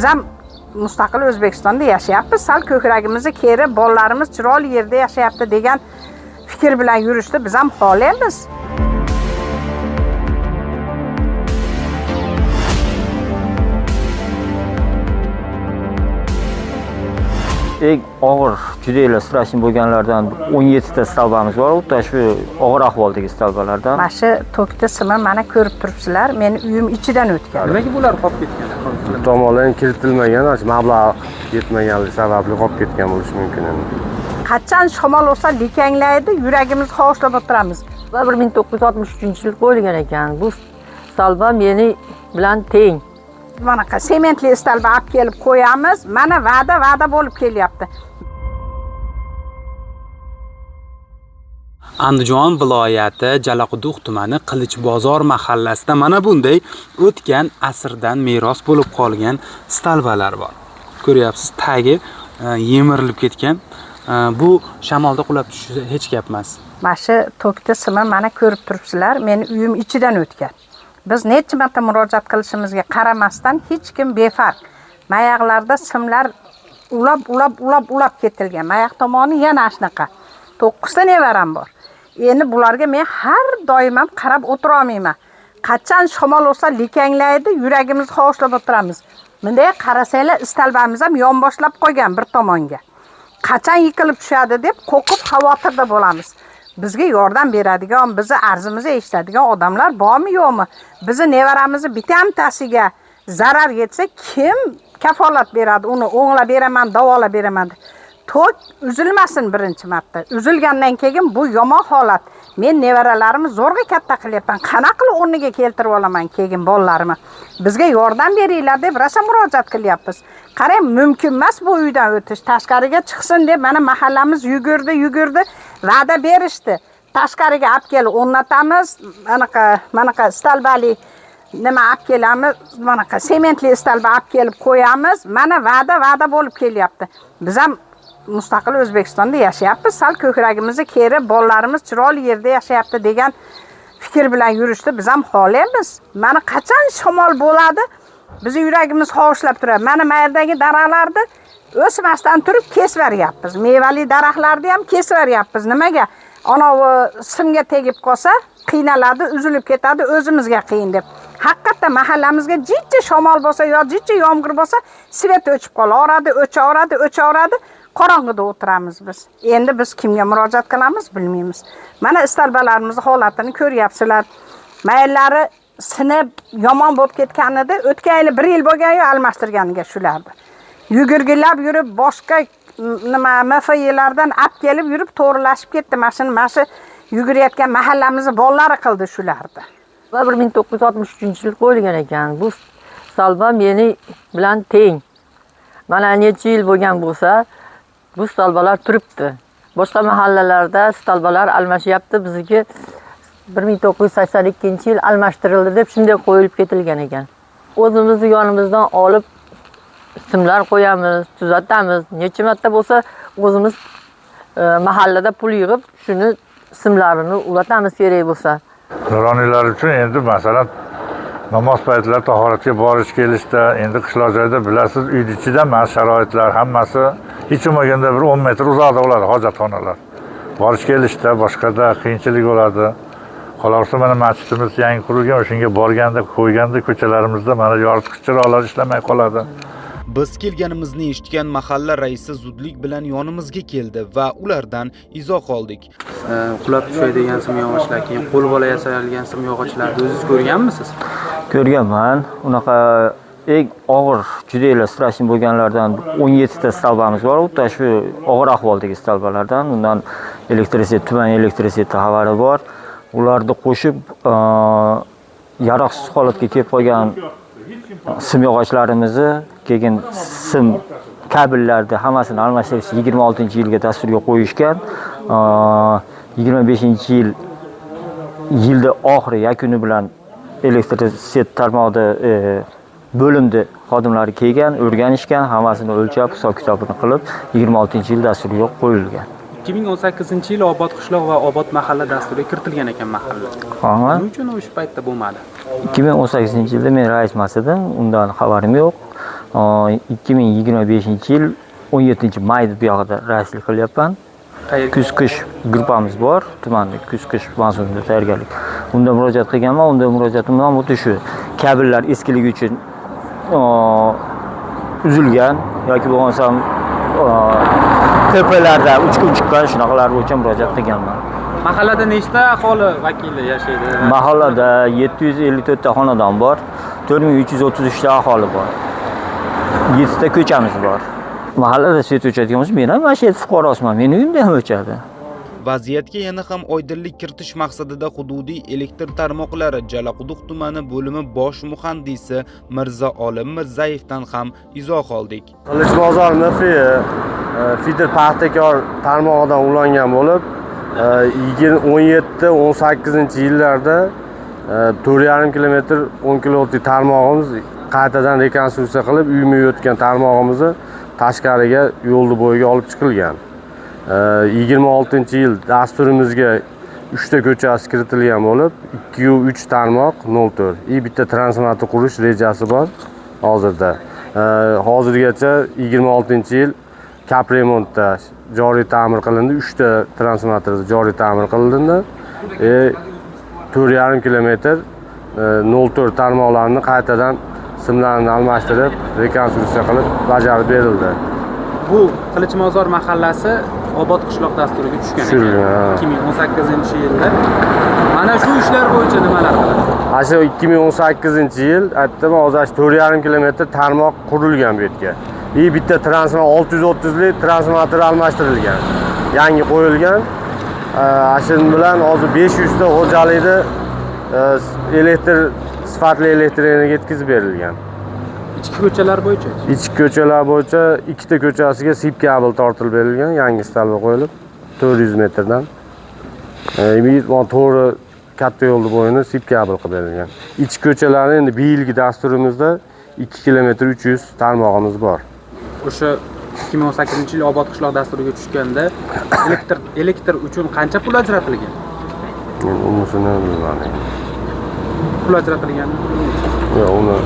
Biz ham mustaqil O'zbekistonda yashayapmiz. Sal ko'kragimizni kerib, bolalarimiz chiroyli yerda yashayapti degan fikr bilan yurishni biz ham xohlaymiz. Eng og'ir, juda strashni bo'lganlardan 17 ta stalbamiz bor. Unda shu og'ir ahvoldagi stalbalardan. Mana shu tokda simi mana ko'rib turibsizlar, meni uyim ichidan o'tgan. Nimaga bular qolib ketgan? Tomondan kiritilmagan, mablag' yetmaganligi sababli qolib ketgan bo'lishi mumkin endi. Qachon shamol olsa lekanglaydi, yuragimizni hovuchlab o'tiramiz. 1963-yil qo'yilgan ekan. Bu stalba meni bilan teng. Mana sementli stalba olib kelib qo'yamiz. Mana va'da bo'lib kelyapti. Andijon viloyati Jalaquduq tumani Qilichbozor mahallasida mana bunday o'tgan asrdan meros bo'lib qolgan stalbalar bor. Ko'ryapsiz, tagi yemirilib ketgan. Bu shamolda qulab tushishi hech gap emas. Mana shu tokda simi mana ko'rib turibsizlar, meni uyim ichidan o'tgan. Biz necha marta murojaat qilishimizga qaramasdan hech kim befarq. Mayaqlarda simlar ulab ketilgan. Mayaq tomoni yana shunaqa. 9 ta nevaram bor. Endi bularga men har doim ham qarab o'tira olmayman. Qachon shamol olsa lekanglaydi, yuragimizni hovuchlab o'tiramiz. Bunday qarasanglar, istalbamiz ham yonboshlab qo'ygan bir tomonga. Qachon yiqilib tushadi deb qo'rqib xavotirda bo'lamiz. Bizga yordam beradigan, bizni arzimizni eshitadigan odamlar bormi, yo'qmi? Bizni nevaramizni bitamtasiga zarar yetsa kim kafolat beradi? Uni o'nglab beraman, davolab beraman. Tok uzilmasin birinchi marta. Uzilgandan keyin bu yomon holat. Men nevaralarimni zo'rg'a katta qilyapman. Qanaqa qilib o'rniga keltirib olaman keyin bolalarimni? Bizga yordam beringlar deb rosa murojaat qilyapmiz. Qarang, mumkin emas bu uydan o'tish. Tashqariga chiqsin deb mana mahallamiz yugurdi. Va'da berishdi. Tashqariga olib kelib o'rnatamiz. Manaqa stalbali nima olib kelamiz? Manaqa sementli stalba olib kelib qo'yamiz. Mana va'da bo'lib kelyapti. Biz ham mustaqil O'zbekistonda yashayapmiz. Sal ko'kragimizni kerib, bolalarimiz chiroyli yerda yashayapti degan fikr bilan yurishni biz ham xohlaymiz. Mana qachon shamol bo'ladi, bizni yuragimiz hovuchlab turadi. Mana mayerdagi daraxtlarni o'smasdan turib kesib beryapmiz. Mevali daraxtlarni ham kesib beryapmiz. Nimaga? Anavi simga tegib qolsa, qiynaladi, uzilib ketadi, o'zimizga qiyin deb. Haqiqatda mahallamizga jichcha shamol bo'lsa, yo jichcha yomg'ir bo'lsa, svet o'chib qolaveradi, o'chaveradi. Qorong'ida o'tiramiz biz. Endi biz kimga murojaat qilamiz bilmaymiz. Mana istalbalarimiz holatini ko'ryapsizlar. Mayllari sinib yomon bo'lib ketganida o'tgan yil 1 yil bo'lgan-yu almashtirganiga shulardi. Yugurgilab yurib boshqa nima MFYlardan olib kelib yurib to'g'rilashib ketdi. Mana shu yugurayotgan mahallamizni bolalari qildi shulardi. 1963-yil qo'yilgan ekan. Bu stalba meni bilan teng. Mana necha yil bo'lgan bo'lsa, bu stalbalar turibdi. Boshqa mahallalarda stalbalar almashyapti. Bizga 1982-yil almashtirildi deb shunday qo'yilib ketilgan ekan. O'zimizni yonimizdan olib simlar qo'yamiz, tuzatamiz. Necha marta bo'lsa o'zimiz mahallada pul yig'ib, shuni simlarini ulatamiz kerak bo'lsa. Nuroniylar uchun endi masalan namoz paytlari tahoratga borish kelishda, endi qishloq joyda bilasiz, uy ichida emas, sharoitlar hammasi hech bo'lmaganda bir 10 metr uzoqda bo'ladi hojatxonalar. Borish kelishda boshqada qiyinchilik bo'ladi. Qolaversa mana masjidimiz yangi qurilgan, o'shanga borganda, qo'yganda ko'chalarimizda mana yoritqich chiroqlar ishlamay qoladi. Biz kelganimizni eshitgan mahalla raisi zudlik bilan yonimizga keldi va ulardan izoh oldik. Qulab tushadigan simyog'ochlar, keyin qo'l bola yasalgan simyog'ochlarni o'zingiz ko'rganmisiz? Ko'rganman. Unaqa eng og'ir, juda strashni bo'lganlardan 17 ta stalbamiz bor. Unda shu og'ir ahvoldagi stalbalardan, undan tuman elektrisitet xabari bor. Ularni qo'shib yaroqsiz holatga kelib qolgan simyog'ochlarimizni keyin sim kabellarni hammasini almashtirish 26-yilga dasturga qo'yishgan. 25-yilda oxiri yakuni bilan elektrisitet tarmog'ida bo'limda xodimlari kelgan, o'rganishgan, hammasini o'lchab, hisob-kitobini qilib 26-yil dasturga qo'yilgan. 2018-yil Obod qishloq va Obod mahalla dasturiga kiritilgan ekan mahalla. Nima uchun o'sha paytda bo'lmadi? 2018-yilda men rais emas edim, undan xabarim yo'q. 2025-yil 17-mayda bu yoqda raislik qilyapman. Kuz-qish gruppamiz bor, tumanda kuz-qish mavsumida tayyorgarlik. Unda murojaat qilganman, unda murojaatim ham xuddi shu kabellar eskiligi uchun uzilgan yoki bo'lmasam tepalarda uchqun chiqqan shunaqalar bo'yicha murojaat qilganman. Mahallada nechta aholi vakili yashaydi? Mahallada 754 ta xonadon bor, 4333 ta aholi bor. 7 ta ko'chamiz bor. Mahallada svet o'chadigan bo'lsa, men ham mana shu fuqarosiman, meni uyimda ham o'chadi. Vaziyatga yana ham oydinlik kiritish maqsadida hududiy elektr tarmoqlari Jalaquduq tumani bo'limi bosh muhandisi Mirzo Olim Mirzayevdan ham izoh oldik. Qilichbozor MFI Fidir paxtakor tarmog'idan ulangan bo'lib, 17-18-yillarda 4,5 kilometr 10 kilovoltlik tarmog'imiz qaytadan rekonstruksiya qilib, uyma o'tgan tarmog'imizni tashqariga yo'lni bo'yiga olib chiqilgan. 26-yil dasturimizga 3 ta ko'chasi kiritilgan bo'lib, 2-3 tarmoq 04 bitta transformator qurish rejasi bor hozirda. Hozirgacha 26-yil kapremontda joriy ta'mir qilindi, 3 ta transformator joriy ta'mir qilindi. 4,5 kilometr 04 tarmoqlarni qaytadan simlarni almashtirib, rekonstruksiya qilib bajarib berildi. Bu Qilichbozor mahallasi Obod qishloq dasturiga tushgan ekan 2018-yilda. Mana shu ishlar bo'yicha nimalar qiladi? Shu 2018-yil aytdim, hozir 4,5 kilometr tarmoq qurilgan bu yerga. Bitta transformator 630 lik transformator almashtirilgan. Yangi qo'yilgan. Shuning bilan hozir 500 ta xo'jalikda sifatli elektr energiya yetkazib berilgan. Ichki ko'chalar bo'yicha? Ichki ko'chalar bo'yicha 2 ta ko'chasiga sip kabel tortilib berilgan, yangi stalba qo'yilib 400 metrdan. To'g'ri katta yo'lni bo'yini sip kabel qilib berilgan. Ichki ko'chalarni endi bu yilgi dasturimizda 2 kilometr 300 tarmog'imiz bor. O'sha 2018-yil Obod qishloq dasturiga tushganda elektr uchun qancha pul ajratilgan? Men unisini bilmayman. Pul ajratilganmi? Yo'q, uni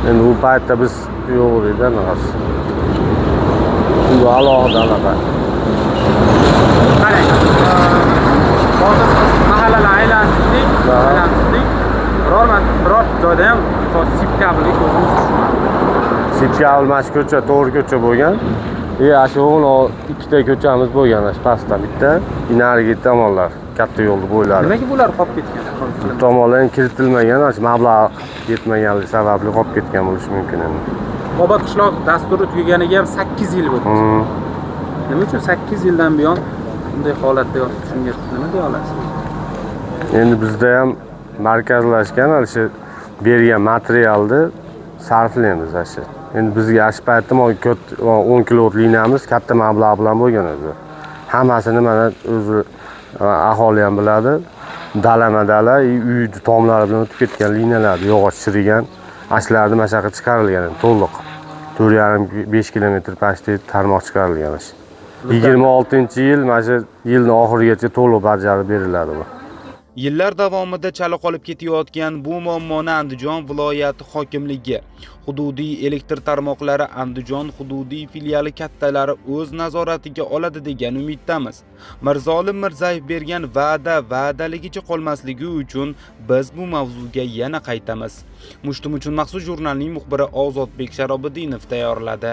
endi bu paytda biz yo'q edi, naqas. Bu alohida anaqa. Qarang, hozir mahallalar aylantirdik. Biror joyda ham sip kabelga ko'zimiz tushmadi. Sip kabel mana ko'cha, to'g'ri ko'cha bo'lgan. Shu 2 ta ko'chamiz bo'lgan, pastda bitta, nariga tomonlar, katta yo'lni bo'ylari. Nimaga bular qolib ketgan? Tomonlar kiritilmagan, mablag' yetmaganligi sababli qolib ketgan bo'lishi mumkin endi. Obod qishloq dasturi tugaganiga ham 8 yil bo'ldi. Nima uchun 8 yildan buyon bunday holatda yotib shunga nima deya olasiz? Endi bizda ham markazlashgan shu bergan materialni sarflaymiz shu. Endi bizga shu paytda 10 kilovolt liniyamiz katta mablag' bilan bo'lgan o'zi. Hammasini mana o'zi aholi ham biladi. Dala uy tomlari bilan o'tib ketgan liniyalar, yog'och chirigan, ashlarni mashaqqat chiqarilgan to'liq. 4,5 kilometr pastda tarmoq chiqarilgan. 26-yil mana shu yilning oxirigacha to'liq bajarib beriladi bu. Yillar davomida chala qolib ketayotgan bu muammoni Andijon viloyati hokimligi, hududiy elektr tarmoqlari Andijon hududiy filiali kattalari o'z nazoratiga oladi degan umiddamiz. Mirzo Olim Mirzayev bergan va'daligicha qolmasligi uchun biz bu mavzuga yana qaytamiz. Mushtum uchun maxsus jurnalning muxbiri Ozodbek Sharobiddinov tayyorladi.